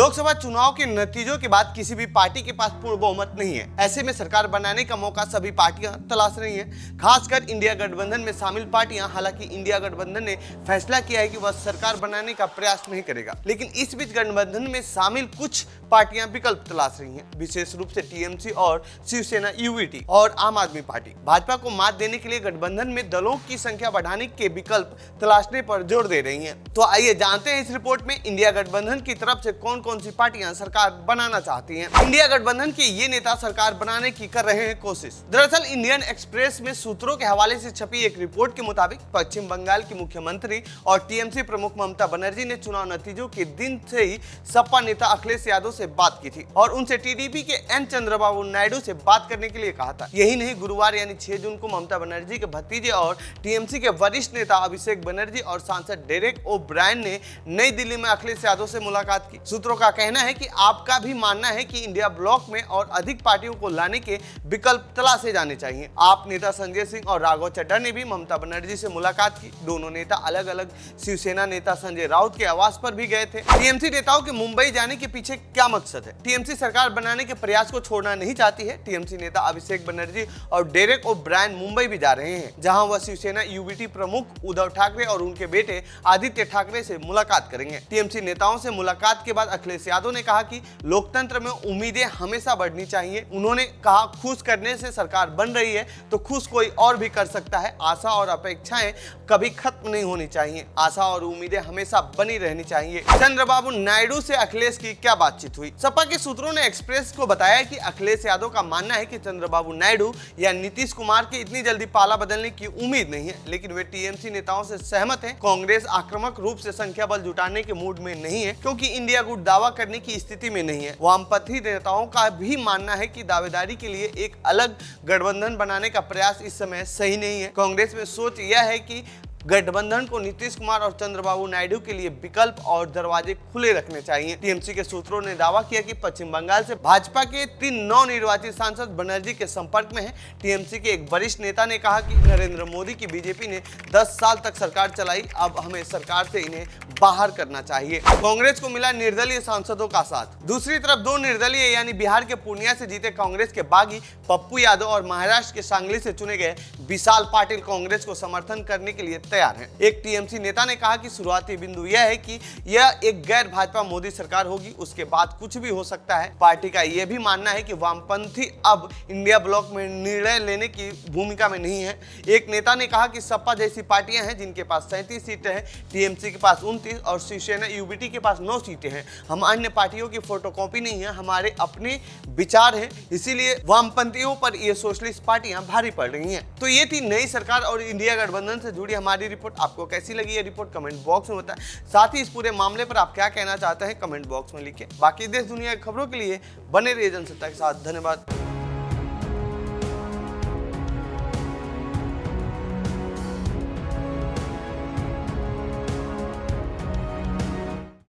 लोकसभा चुनाव के नतीजों के बाद किसी भी पार्टी के पास पूर्ण बहुमत नहीं है। ऐसे में सरकार बनाने का मौका सभी पार्टियां तलाश रही हैं, खासकर इंडिया गठबंधन में शामिल पार्टियां। हालांकि इंडिया गठबंधन ने फैसला किया है कि वह सरकार बनाने का प्रयास नहीं करेगा, लेकिन इस बीच गठबंधन में शामिल कुछ पार्टियां विकल्प तलाश रही हैं, विशेष रूप से टीएमसी और शिवसेना यूवीटी और आम आदमी पार्टी। भाजपा को मात देने के लिए गठबंधन में दलों की संख्या बढ़ाने के विकल्प तलाशने पर जोर दे रही हैं। तो आइए जानते हैं इस रिपोर्ट में इंडिया गठबंधन की तरफ से कौन कौन सी पार्टियां सरकार बनाना चाहती हैं। इंडिया गठबंधन के ये नेता सरकार बनाने की कर रहे हैं कोशिश। दरअसल इंडियन एक्सप्रेस में सूत्रों के हवाले से छपी एक रिपोर्ट के मुताबिक पश्चिम बंगाल की मुख्यमंत्री और टीएमसी प्रमुख ममता बनर्जी ने चुनाव नतीजों के दिन से ही सपा नेता अखिलेश यादव से बात की थी और उनसे टीडीपी के एन चंद्रबाबू नायडू से बात करने के लिए कहा था। यही नहीं, गुरुवार यानी 6 जून को ममता बनर्जी के भतीजे और टीएमसी के वरिष्ठ नेता अभिषेक बनर्जी और सांसद डेरेक ओ ब्रायन ने नई दिल्ली में अखिलेश यादव से मुलाकात की। सूत्रों का कहना है कि आपका भी मानना है कि इंडिया ब्लॉक में और अधिक पार्टियों को लाने के विकल्प तलाशे जाने चाहिए। आप नेता संजय सिंह और राघव चड्ढा ने भी ममता बनर्जी से मुलाकात की। दोनों नेता अलग अलग शिवसेना नेता संजय राउत के आवास पर भी गए थे। टीएमसी नेताओं के मुंबई जाने के पीछे क्या मकसद है? टीएमसी सरकार बनाने के प्रयास को छोड़ना नहीं चाहती है। टीएमसी नेता अभिषेक बनर्जी और डेरेक ओ ब्रायन मुंबई भी जा रहे हैं, जहां वह शिवसेना यूवीटी प्रमुख उद्धव ठाकरे और उनके बेटे आदित्य ठाकरे से मुलाकात करेंगे। टीएमसी नेताओं से मुलाकात के बाद अखिलेश यादव ने कहा कि लोकतंत्र में उम्मीदें हमेशा बढ़नी चाहिए। उन्होंने कहा, खुश करने से सरकार बन रही है तो खुश कोई और भी कर सकता है। आशा और अपेक्षाएं कभी खत्म नहीं होनी चाहिए। आशा और उम्मीदें हमेशा बनी रहनी चाहिए। चंद्रबाबू नायडू से अखिलेश की क्या बातचीत हुई? सपा के सूत्रों ने एक्सप्रेस को बताया कि अखिलेश यादव का मानना है कि चंद्रबाबू नायडू या नीतीश कुमार की इतनी जल्दी पाला बदलने की उम्मीद नहीं है, लेकिन वे टीएमसी नेताओं से सहमत हैं। कांग्रेस आक्रामक रूप से संख्या बल जुटाने के मूड में नहीं है, क्योंकि इंडिया गुट दावा करने की स्थिति में नहीं है। वामपंथी नेताओं का भी मानना है कि दावेदारी के लिए एक अलग गठबंधन बनाने का प्रयास इस समय सही नहीं है। कांग्रेस में सोच यह है कि गठबंधन को नीतीश कुमार और चंद्रबाबू नायडू के लिए विकल्प और दरवाजे खुले रखने चाहिए। टीएमसी के सूत्रों ने दावा किया कि पश्चिम बंगाल से भाजपा के 3 नवनिर्वाचित सांसद बनर्जी के संपर्क में हैं। टीएमसी के एक वरिष्ठ नेता ने कहा कि नरेंद्र मोदी की बीजेपी ने 10 साल तक सरकार चलाई, अब हमें सरकार से इन्हें बाहर करना चाहिए। कांग्रेस को मिला निर्दलीय सांसदों का साथ। दूसरी तरफ 2 निर्दलीय यानी बिहार के पूर्णिया से जीते कांग्रेस के बागी पप्पू यादव और महाराष्ट्र के सांगली से चुने गए विशाल पाटिल कांग्रेस को समर्थन करने के लिए तैयार हैं। एक टीएमसी नेता ने कहा कि शुरुआती बिंदु यह है कि यह एक गैर भाजपा मोदी सरकार होगी, उसके बाद कुछ भी हो सकता है। पार्टी का यह भी मानना है कि वामपंथी अब इंडिया ब्लॉक में निर्णय लेने की भूमिका में नहीं है। एक नेता ने कहा कि सपा जैसी पार्टियां हैं जिनके पास 37 सीटें हैं, टीएमसी के पास 29 और शिवसेना यूवीटी के पास 9 सीटें हैं। हम अन्य पार्टियों की फोटोकॉपी नहीं है, हमारे अपने विचार हैं, इसीलिए वामपंथियों पर ये सोशलिस्ट पार्टियां भारी पड़ रही हैं। तो ये थी नई सरकार और इंडिया गठबंधन से जुड़ी हमारी रिपोर्ट। आपको कैसी लगी ये रिपोर्ट कमेंट बॉक्स में बताएं। साथ ही इस पूरे मामले पर आप क्या कहना चाहते हैं कमेंट बॉक्स में लिखिए। बाकी देश दुनिया की खबरों के लिए बने रहिए जनसत्ता के साथ। धन्यवाद।